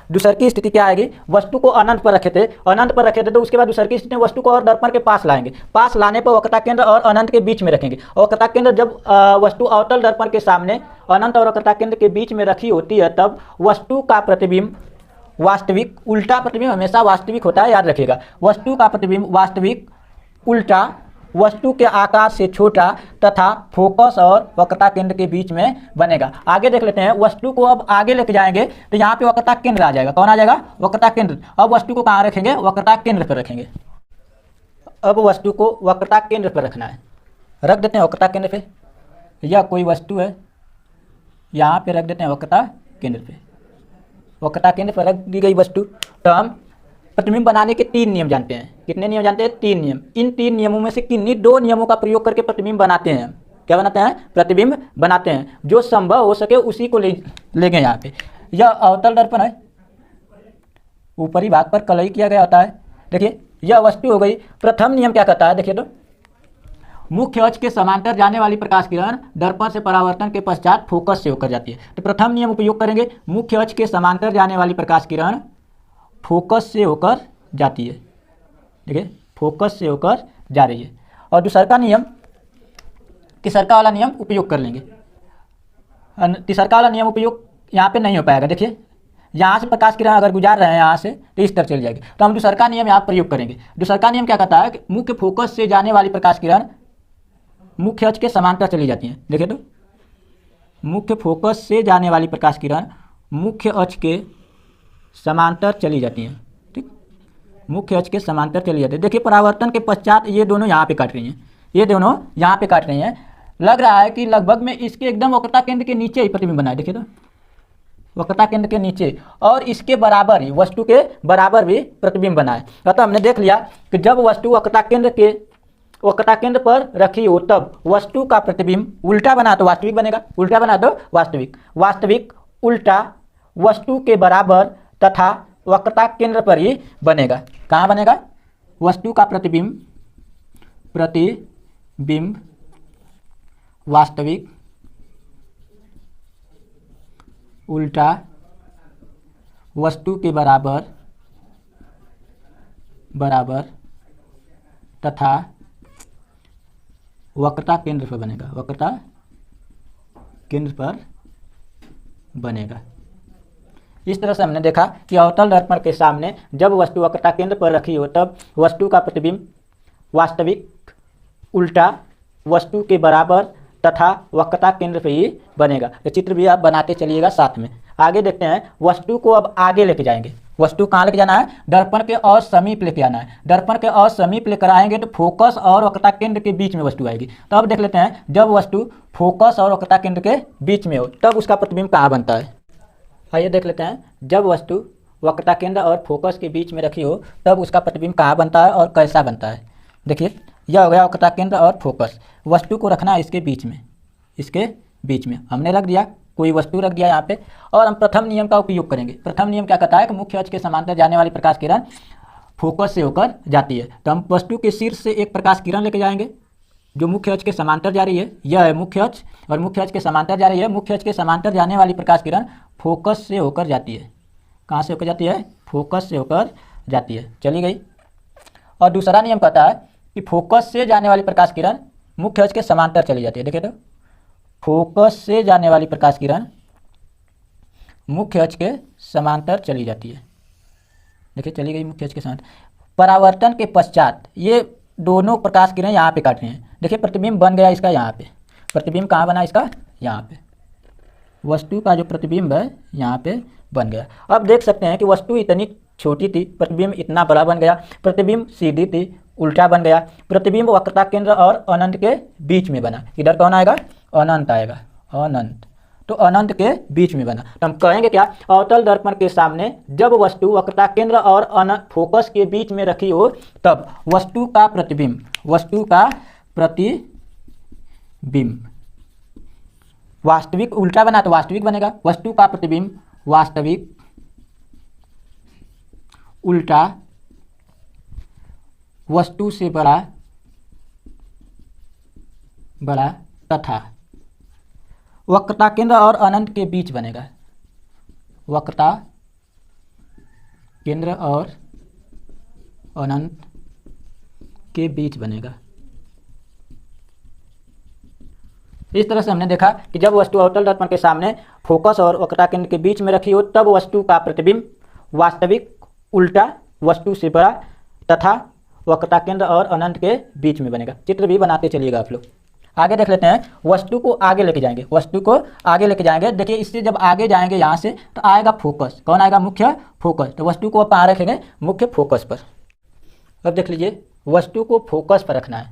दूसर की स्थिति क्या आएगी? वस्तु को अनंत पर रखे थे तो उसके बाद दूसर की स्थिति में वस्तु को और दर्पण के पास लाएंगे। पास लाने पर वक्रता केंद्र और अनंत के बीच में रखेंगे। और वक्रता केंद्र जब वस्तु अवतल दर्पण के सामने अनंत और वक्रता केंद्र के बीच में रखी होती है तब वस्तु का प्रतिबिंब वास्तविक, उल्टा प्रतिबिंब हमेशा वास्तविक होता है, याद रखिएगा। वस्तु का प्रतिबिंब वास्तविक, उल्टा, वस्तु के आकार से छोटा तथा फोकस और वक्रता केंद्र के बीच में बनेगा। आगे देख लेते हैं, वस्तु को अब आगे लेके जाएंगे तो यहाँ पे वक्रता केंद्र आ जाएगा। कौन आ जाएगा? वक्रता केंद्र। अब वस्तु को कहाँ रखेंगे? वक्रता केंद्र पर रखेंगे। अब वस्तु को वक्रता केंद्र पर रखना है, रख देते हैं वक्रता केंद्र पे। यह कोई वस्तु है, यहाँ पे रख देते हैं वक्रता केंद्र पे। वक्रता केंद्र पर रख दी गई वस्तु। तो हम प्रतिबिंब बनाने के 3 नियम जानते हैं। कितने नियम जानते हैं? 3 नियम। इन 3 नियमों में से किन्हीं 2 नियमों का प्रयोग करके प्रतिबिंब बनाते हैं। क्या बनाते हैं? प्रतिबिंब बनाते हैं। जो संभव हो सके उसी को लेंगे यहाँ पे। यह अवतल दर्पण है, ऊपरी भाग पर कलई किया गया होता है। देखिए यह वस्तु हो गई। प्रथम नियम क्या कहता है? देखिए तो, मुख्य अक्ष के समांतर जाने वाली प्रकाश किरण दर्पण से परावर्तन के पश्चात फोकस से होकर जाती है। तो प्रथम नियम उपयोग करेंगे, मुख्य अक्ष के समांतर जाने वाली प्रकाश किरण फोकस से होकर जाती है। देखिए फोकस से होकर जा रही है। और दूसरा नियम, तीसरा वाला नियम उपयोग कर लेंगे। तीसरा वाला नियम उपयोग यहाँ पे नहीं हो पाएगा। देखिए यहाँ से प्रकाश किरण अगर गुजार रहे हैं यहाँ से तो इस तरह चली जाएगी, तो हम दूसरा नियम यहाँ प्रयोग करेंगे। दूसरा नियम क्या कहता है कि मुख्य फोकस से जाने वाली प्रकाश किरण मुख्य अक्ष के समांतर चली जाती हैं। देखिए तो, मुख्य फोकस से जाने वाली प्रकाश किरण मुख्य अक्ष के समांतर चली जाती हैं। ठीक, मुख्य अक्ष के समांतर चली जाती है। देखिए परावर्तन के पश्चात ये दोनों यहाँ पे काट रही हैं, ये दोनों यहाँ पे काट रही हैं। लग रहा है कि लगभग में इसके एकदम वक्रता केंद्र के नीचे ही प्रतिबिंब बना है। देखिए तो, वक्रता केंद्र के नीचे और इसके बराबर ही, वस्तु के बराबर भी प्रतिबिंब बना है। अतः हमने देख लिया कि जब वस्तु वक्रता केंद्र पर रखी हो तब वस्तु का प्रतिबिंब उल्टा बना तो वास्तविक बनेगा, उल्टा बना तो वास्तविक, वास्तविक, उल्टा, वस्तु के बराबर तथा वक्रता केंद्र पर ही बनेगा। कहाँ बनेगा? वस्तु का प्रतिबिंब वास्तविक, उल्टा, वस्तु के बराबर तथा वक्रता केंद्र पर बनेगा, वक्रता केंद्र पर बनेगा। इस तरह से हमने देखा कि अवतल दर्पण के सामने जब वस्तु वक्रता केंद्र पर रखी हो तब वस्तु का प्रतिबिंब वास्तविक, उल्टा, वस्तु के बराबर तथा वक्रता केंद्र पर ही बनेगा। ये चित्र भी आप बनाते चलिएगा साथ में। आगे देखते हैं, वस्तु को अब आगे लेके जाएंगे। वस्तु कहाँ लेके जाना है? दर्पण के और समीप लेके आना है। दर्पण के और समीप लेकर आएंगे तो फोकस और वक्रता केंद्र के बीच में वस्तु आएगी। तो अब देख लेते हैं, जब वस्तु फोकस और वक्रता केंद्र के बीच में हो तब उसका प्रतिबिंब कहाँ बनता है। आइए देख लेते हैं, जब वस्तु वक्रता केंद्र और फोकस के बीच में रखी हो तब उसका प्रतिबिंब कहाँ बनता है और कैसा बनता है। देखिए यह हो गया वक्रता केंद्र और फोकस। वस्तु को रखना है इसके बीच में, इसके बीच में हमने रख दिया, कोई वस्तु रख दिया यहाँ पे। और हम प्रथम नियम का उपयोग करेंगे। प्रथम नियम क्या कहता है कि मुख्य अक्ष के समांतर जाने वाली प्रकाश किरण फोकस से होकर जाती है। तो हम वस्तु के शीर्ष से एक प्रकाश किरण लेके जाएंगे जो मुख्य अक्ष के समांतर जा रही है। यह है मुख्य अक्ष और मुख्य अक्ष के समांतर जा रही है। मुख्य अक्ष के समांतर जाने वाली प्रकाश किरण फोकस से होकर जाती है। कहाँ से होकर जाती है? फोकस से होकर जाती है, चली गई। और दूसरा नियम कहता है कि फोकस से जाने वाली प्रकाश किरण मुख्य अक्ष के समांतर चली जाती है। देखिए तो, फोकस से जाने वाली प्रकाश किरण मुख्य अक्ष के समांतर चली जाती है। देखिए चली गई मुख्य अक्ष के समांतर। परावर्तन के पश्चात ये दोनों प्रकाश किरण यहाँ पे काट रही हैं। देखिए प्रतिबिंब बन गया इसका यहाँ पे। प्रतिबिंब कहाँ बना इसका? यहाँ पे। वस्तु का जो प्रतिबिंब है यहाँ पे बन गया। अब देख सकते हैं कि वस्तु इतनी छोटी थी, प्रतिबिंब इतना बड़ा बन गया। प्रतिबिंब सीधी थी, उल्टा बन गया। प्रतिबिंब वक्रता केंद्र और अनंत के बीच में बना। इधर कौन आएगा? अनंत आएगा, अनंत। तो अनंत के बीच में बना। तो हम कहेंगे क्या? अवतल दर्पण के सामने जब वस्तु वक्रता केंद्र और अनंत फोकस के बीच में रखी हो तब वस्तु का प्रतिबिंब वास्तविक, उल्टा बना तो वास्तविक बनेगा। वस्तु का प्रतिबिंब वास्तविक, उल्टा, वस्तु से बड़ा तथा वक्रता केंद्र और अनंत के बीच बनेगा। वक्रता केंद्र और अनंत के बीच बनेगा। इस तरह से हमने देखा कि जब वस्तु अवतल दर्पण के सामने फोकस और वक्रता केंद्र के बीच में रखी हो तब वस्तु का प्रतिबिंब वास्तविक उल्टा वस्तु से बड़ा तथा वक्रता केंद्र और अनंत के बीच में बनेगा। चित्र भी बनाते चलिएगा आप लोग। आगे देख लेते हैं, वस्तु को आगे लेके जाएंगे, वस्तु को आगे लेके जाएंगे। देखिए इससे जब आगे जाएंगे यहाँ से तो आएगा फोकस। कौन आएगा? मुख्य फोकस। तो वस्तु को आप कहाँ रखेंगे? मुख्य फोकस पर। अब देख लीजिए, वस्तु को फोकस पर रखना है।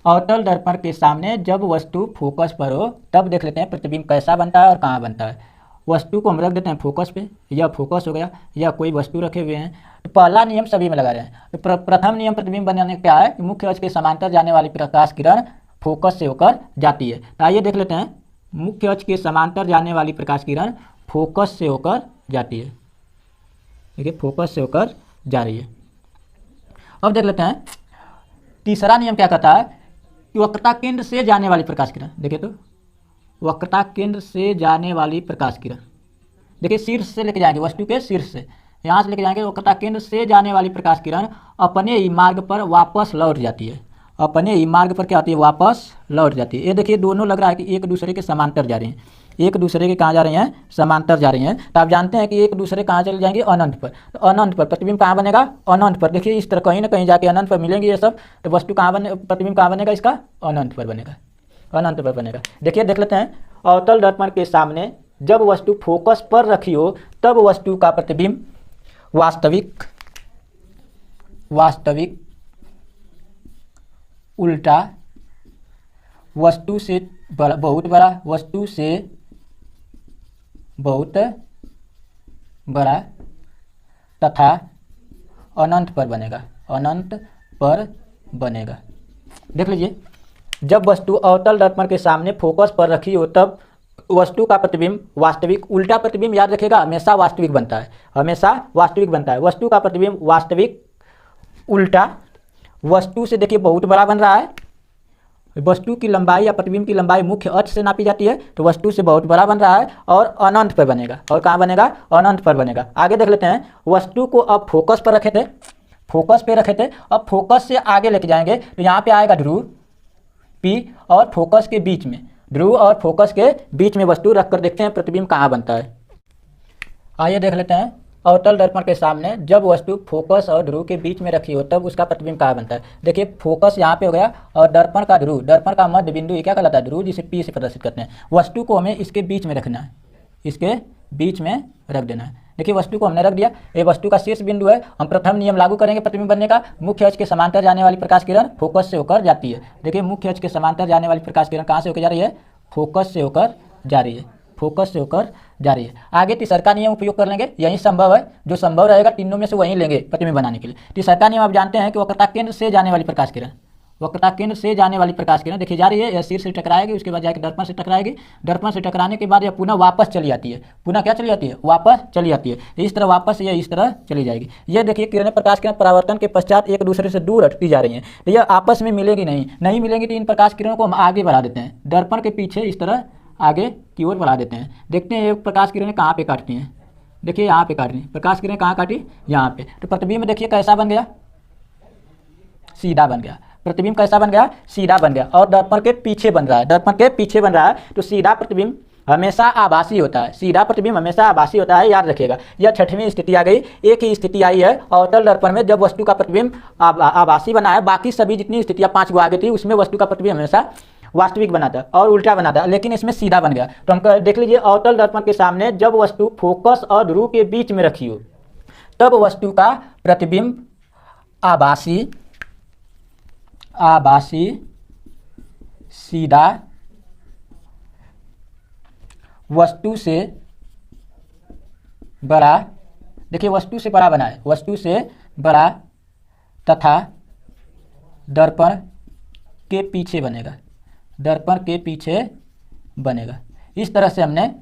अवतल दर्पण के सामने जब वस्तु फोकस पर हो तब देख लेते हैं प्रतिबिंब कैसा बनता है और कहाँ बनता है। वस्तु को हम रख देते हैं फोकस पे, यह फोकस हो गया, या कोई वस्तु रखे हुए हैं। तो पहला नियम सभी में लगा रहे हैं। तो प्रथम नियम प्रतिबिंब बनाने का क्या है कि मुख्य अक्ष के समांतर जाने वाली प्रकाश किरण फोकस से होकर जाती है। तो आइए देख लेते हैं, मुख्य अक्ष के समांतर जाने वाली प्रकाश किरण फोकस से होकर जाती है। देखिए फोकस से होकर जा रही है। अब देख लेते हैं तीसरा नियम क्या कहता है कि वक्रता केंद्र से जाने वाली प्रकाश किरण। देखिए तो वक्रता केंद्र से जाने वाली प्रकाश किरण, देखिए शीर्ष से लेके जाएंगे, वस्तु के शीर्ष से यहाँ से लेके जाएंगे। वक्रता केंद्र से जाने वाली प्रकाश किरण अपने ही मार्ग पर वापस लौट जाती है। अपने ही मार्ग पर क्या होती है? वापस लौट जाती है। ये देखिए दोनों लग रहा है कि एक दूसरे के समांतर जा रही हैं, एक दूसरे के कहाँ जा रही हैं? समांतर जा रही हैं। तो आप जानते हैं कि एक दूसरे कहाँ चले जाएंगे? अनंत पर। तो अनंत पर प्रतिबिंब कहाँ बनेगा? अनंत पर। देखिए इस तरह कहीं ना कहीं जाके अनंत पर मिलेंगे ये सब। तो वस्तु कहाँ बने, प्रतिबिंब कहाँ बनेगा इसका? अनंत पर बनेगा, अनंत पर बनेगा। देखिए देख लेते हैं, अवतल दर्पण के सामने जब वस्तु फोकस पर रखी हो तब वस्तु का प्रतिबिंब वास्तविक उल्टा वस्तु से बहुत बड़ा, वस्तु से बहुत बड़ा तथा अनंत पर बनेगा, अनंत पर बनेगा। देख लीजिए, जब वस्तु अवतल दर्पण के सामने फोकस पर रखी हो तब वस्तु का प्रतिबिंब वास्तविक उल्टा प्रतिबिंब, याद रखेगा हमेशा वास्तविक बनता है, हमेशा वास्तविक बनता है। वस्तु का प्रतिबिंब वास्तविक उल्टा वस्तु से देखिए बहुत बड़ा बन रहा है। वस्तु की लंबाई या प्रतिबिंब की लंबाई मुख्य अक्ष से नापी जाती है, तो वस्तु से बहुत बड़ा बन रहा है और अनंत पर बनेगा। और कहाँ बनेगा? अनंत पर बनेगा। आगे देख लेते हैं, वस्तु को अब फोकस पर रखे थे, फोकस पे रखे थे, अब फोकस से आगे लेके जाएंगे तो यहाँ पे आएगा ध्रुव P और फोकस के बीच में, ध्रुव और फोकस के बीच में वस्तु रखकर देखते हैं प्रतिबिंब कहाँ बनता है। आइए देख लेते हैं, अवतल दर्पण के सामने जब वस्तु फोकस और ध्रुव के बीच में रखी हो तब उसका प्रतिबिंब कहाँ बनता है। देखिए फोकस यहाँ पे हो गया और दर्पण का ध्रुव, दर्पण का मध्य बिंदु ये क्या कहलाता है? ध्रुव, जिसे P से प्रदर्शित करते हैं। वस्तु को हमें इसके बीच में रखना है, इसके बीच में रख देना है। देखिए वस्तु को हमने रख दिया, ये वस्तु का शीर्ष बिंदु है। हम प्रथम नियम लागू करेंगे प्रतिबिंब बनने का, मुख्य अक्ष के समांतर जाने वाली प्रकाश किरण फोकस से होकर जाती है। देखिए मुख्य अक्ष के समांतर जाने वाली प्रकाश किरण कहाँ से होकर जा रही है? फोकस से होकर जा रही है, फोकस से होकर जा रही है। आगे तीसरा नियम उपयोग कर लेंगे, यही संभव है, जो संभव रहेगा तीनों में से वहीं लेंगे प्रतिबिंब बनाने के लिए। तीसरा नियम आप जानते हैं कि वक्रता केंद्र से जाने वाली प्रकाश किरण, वक्रता केंद्र से जाने वाली प्रकाश किरण देखिए जा रही है, यह शीर्ष से टकराएगी, उसके बाद जाकर दर्पण से टकराएगी, दर्पण से टकराने के बाद यह पुनः वापस चली जाती है। पुनः क्या चली जाती है? वापस चली जाती है। इस तरह वापस यह इस तरह चली जाएगी। ये देखिए किरणें, प्रकाश किरण परावर्तन के पश्चात एक दूसरे से दूर हटती जा रही हैं, तो यह आपस में मिलेगी नहीं मिलेंगी, तो इन प्रकाश किरणों को हम आगे बढ़ा देते हैं, दर्पण के पीछे इस तरह आगे की ओर बढ़ा देते हैं। देखते हैं ये प्रकाश किरणें कहाँ पे काटती हैं। देखिए यहाँ पे काट रही, प्रकाश किरणें कहाँ काटी? यहाँ पे। तो प्रतिबिंब देखिए कैसा बन गया? सीधा बन गया। प्रतिबिंब कैसा बन गया? सीधा बन गया। और दर्पण के पीछे बन रहा है, दर्पण के पीछे बन रहा है, तो सीधा प्रतिबिंब हमेशा आभासी होता है, सीधा प्रतिबिंब हमेशा आभासी होता है, याद रखिएगा। यह छठवीं स्थिति आ गई। एक ही स्थिति आई है अवतल दर्पण में जब वस्तु का प्रतिबिंब आभासी बना है, बाकी सभी जितनी स्थितियाँ 5 गो आगे थी उसमें वस्तु का प्रतिबिंब हमेशा वास्तविक बना था और उल्टा बना था, लेकिन इसमें सीधा बन गया। तो हम देख लीजिए, अवतल दर्पण के सामने जब वस्तु फोकस और ध्रुव के बीच में रखी हो तब वस्तु का प्रतिबिंब आभासी सीधा वस्तु से बड़ा, देखिए वस्तु से बड़ा बना है, वस्तु से बड़ा तथा दर्पण के पीछे बनेगा, दर्पण के पीछे बनेगा। इस तरह से हमने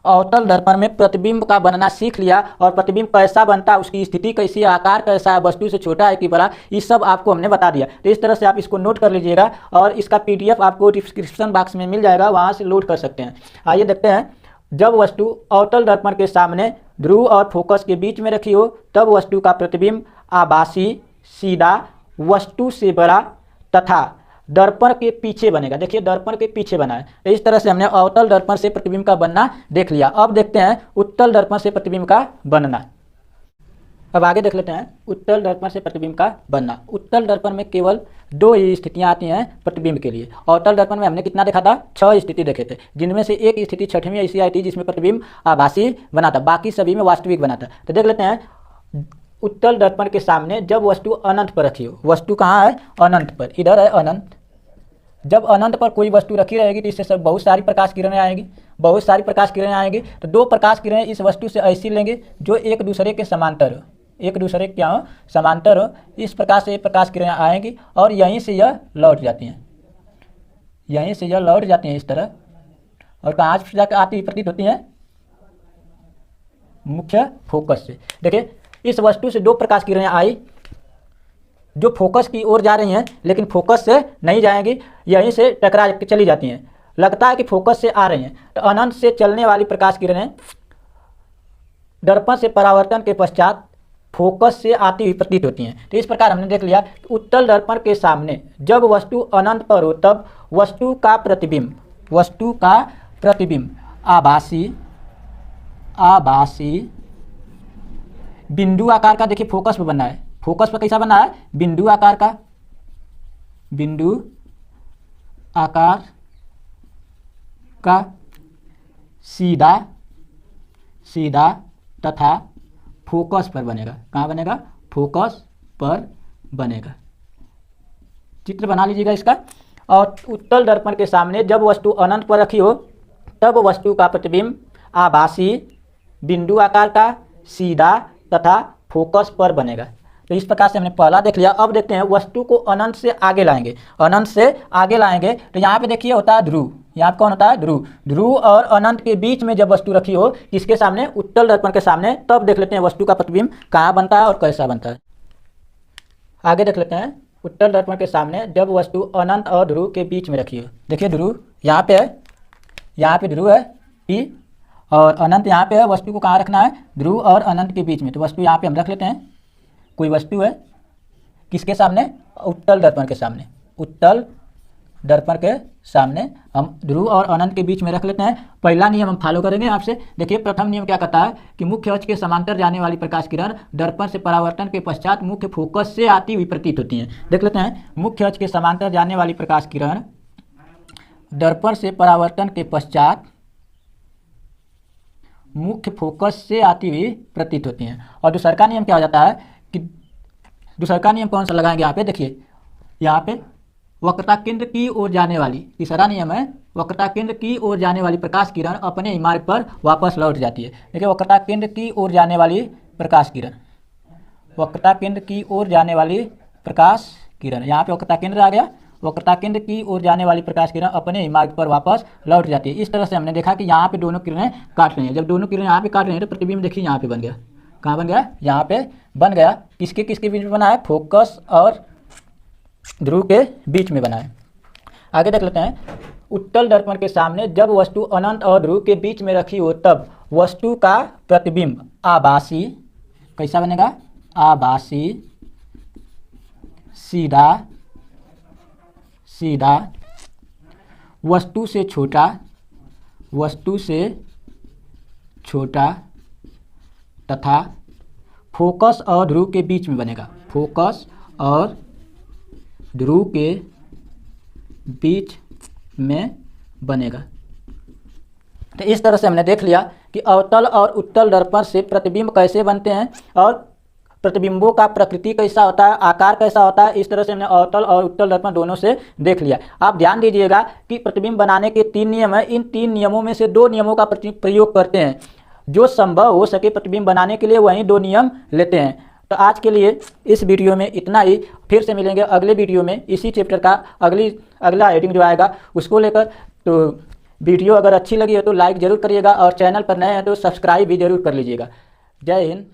अवतल दर्पण में प्रतिबिंब का बनना सीख लिया और प्रतिबिंब कैसा बनता है, उसकी स्थिति कैसी है, आकार कैसा है, वस्तु से छोटा है कि बड़ा, ये सब आपको हमने बता दिया। तो इस तरह से आप इसको नोट कर लीजिएगा और इसका PDF आपको डिस्क्रिप्शन बॉक्स में मिल जाएगा, वहाँ से लोड कर सकते हैं। आइए देखते हैं, जब वस्तु अवतल दर्पण के सामने ध्रुव और फोकस के बीच में रखी हो तब वस्तु का प्रतिबिंब आभासी सीधा वस्तु से बड़ा तथा दर्पण के पीछे बनेगा। देखिए दर्पण के पीछे बना है। तो इस तरह से हमने अवतल दर्पण से प्रतिबिंब का बनना देख लिया। अब देखते हैं उत्तल दर्पण से प्रतिबिंब का बनना। अब आगे देख लेते हैं उत्तल दर्पण से प्रतिबिंब का बनना। उत्तल दर्पण में केवल 2 ही स्थितियां आती हैं प्रतिबिंब के लिए। अवतल दर्पण में हमने कितना देखा था, 6 स्थिति देखे थे, जिनमें से एक स्थिति 6वीं ऐसी आई थी जिसमें प्रतिबिंब आभासी बना था, बाकी सभी में वास्तविक बना था। तो देख लेते हैं उत्तल दर्पण के सामने जब वस्तु अनंत पर रखी हो, वस्तु कहाँ है, अनंत पर, इधर है अनंत। जब अनंत पर कोई वस्तु रखी रहेगी तो इससे सब बहुत सारी प्रकाश किरणें आएंगी, बहुत सारी प्रकाश किरणें आएंगी। तो 2 प्रकाश किरणें इस वस्तु से ऐसी लेंगे जो एक दूसरे के समांतर हो, एक दूसरे के क्या हो, समांतर हो। इस प्रकार से प्रकाश किरणें आएंगी और यहीं से यह लौट जाती हैं, यहीं से यह लौट जाती हैं इस तरह, और कहाँ से जाकर आती प्रतीत होती हैं, मुख्य फोकस से। देखिए इस वस्तु से 2 प्रकाश किरणें आई जो फोकस की ओर जा रही हैं, लेकिन फोकस से नहीं जाएंगी, यहीं से टकरा चली जाती हैं। लगता है कि फोकस से आ रही हैं। तो अनंत से चलने वाली प्रकाश किरणें दर्पण से परावर्तन के पश्चात फोकस से आती हुई प्रतीत होती हैं। तो इस प्रकार हमने देख लिया कि उत्तल दर्पण के सामने जब वस्तु अनंत पर हो तब वस्तु का प्रतिबिंब आभासी बिंदु आकार का, देखिए फोकस पर बनना है, फोकस पर कैसा बनना है, बिंदु आकार का सीधा तथा फोकस पर बनेगा। कहाँ बनेगा, फोकस पर बनेगा। चित्र बना लीजिएगा इसका। और उत्तल दर्पण के सामने जब वस्तु अनंत पर रखी हो तब वस्तु का प्रतिबिंब आभासी बिंदु आकार का सीधा तथा फोकस पर बनेगा। तो इस प्रकार से हमने पहला देख लिया। अब देखते हैं वस्तु को अनंत से आगे लाएंगे, अनंत से आगे लाएंगे तो यहाँ पे देखिए होता है ध्रुव, यहाँ पे कौन होता है, ध्रुव और अनंत के बीच में जब वस्तु रखी हो किसके सामने, उत्तल दर्पण के सामने, तब देख लेते हैं वस्तु का प्रतिबिंब कहाँ बनता है और कैसा बनता है। आगे देख लेते हैं उत्तल दर्पण के सामने जब वस्तु अनंत और ध्रुव के बीच में रखी हो। देखिए ध्रुव यहाँ पे है, यहाँ पे ध्रुव है P और अनंत यहाँ पे है। वस्तु को कहाँ रखना है, ध्रुव और अनंत के बीच में। तो वस्तु यहाँ पे हम रख लेते हैं, कोई वस्तु है किसके सामने, उत्तल दर्पण के सामने, उत्तल दर्पण के सामने हम ध्रुव और अनंत के बीच में रख लेते हैं। पहला नियम हम फॉलो करेंगे आपसे। देखिए प्रथम नियम क्या कहता है कि मुख्य अक्ष के समांतर जाने वाली प्रकाश किरण दर्पण से परावर्तन के पश्चात मुख्य फोकस से आती हुई प्रतीत होती हैं। देख लेते हैं, मुख्य अक्ष के समांतर जाने वाली प्रकाश किरण दर्पण से परावर्तन के पश्चात मुख्य फोकस से आती हुई प्रतीत होती हैं। और दूसरा नियम क्या हो जाता है कि दूसरा नियम कौन सा लगाएंगे यहाँ पे, देखिए यहाँ पे वक्रता केंद्र की ओर जाने वाली, तीसरा नियम है वक्रता केंद्र की ओर जाने वाली प्रकाश किरण अपने ही मार्ग पर वापस लौट जाती है। देखिए वक्रता केंद्र की ओर जाने वाली प्रकाश किरण, वक्रता केंद्र की ओर जाने वाली प्रकाश किरण, यहाँ पे वक्रता केंद्र आ गया, वक्रता केंद्र की ओर जाने वाली प्रकाश किरण अपने ही मार्ग पर वापस लौट जाती है। इस तरह से हमने देखा कि यहाँ पे दोनों किरणें काट रही हैं। जब दोनों किरणें यहाँ पे काट रही हैं तो प्रतिबिंब देखिए यहाँ पे बन गया, कहाँ बन गया, यहाँ पे बन गया। किसके किसके बीच में बना है, फोकस और ध्रुव के बीच में बना है। आगे देख लेते हैं, उत्तल दर्पण के सामने जब वस्तु अनंत और ध्रुव के बीच में रखी हो तब वस्तु का प्रतिबिंब आभासी, कैसा बनेगा, आभासी सीधा वस्तु से छोटा तथा फोकस और ध्रुव के बीच में बनेगा, फोकस और ध्रुव के बीच में बनेगा। तो इस तरह से हमने देख लिया कि अवतल और उत्तल दर्पण से प्रतिबिंब कैसे बनते हैं और प्रतिबिंबों का प्रकृति कैसा होता है, आकार कैसा होता है। इस तरह से हमने अवतल और उत्तल दर्पण दोनों से देख लिया। आप ध्यान दीजिएगा कि प्रतिबिंब बनाने के 3 नियम हैं। इन 3 नियमों में से 2 नियमों का प्रयोग करते हैं। जो संभव हो सके प्रतिबिंब बनाने के लिए वहीं 2 नियम लेते हैं। तो आज के लिए इस वीडियो में इतना ही। फिर से मिलेंगे अगले वीडियो में इसी चैप्टर का अगला हेडिंग जो आएगा उसको लेकर। तो वीडियो अगर अच्छी लगी हो तो लाइक ज़रूर करिएगा और चैनल पर नए हैं तो सब्सक्राइब भी ज़रूर कर लीजिएगा। जय हिंद।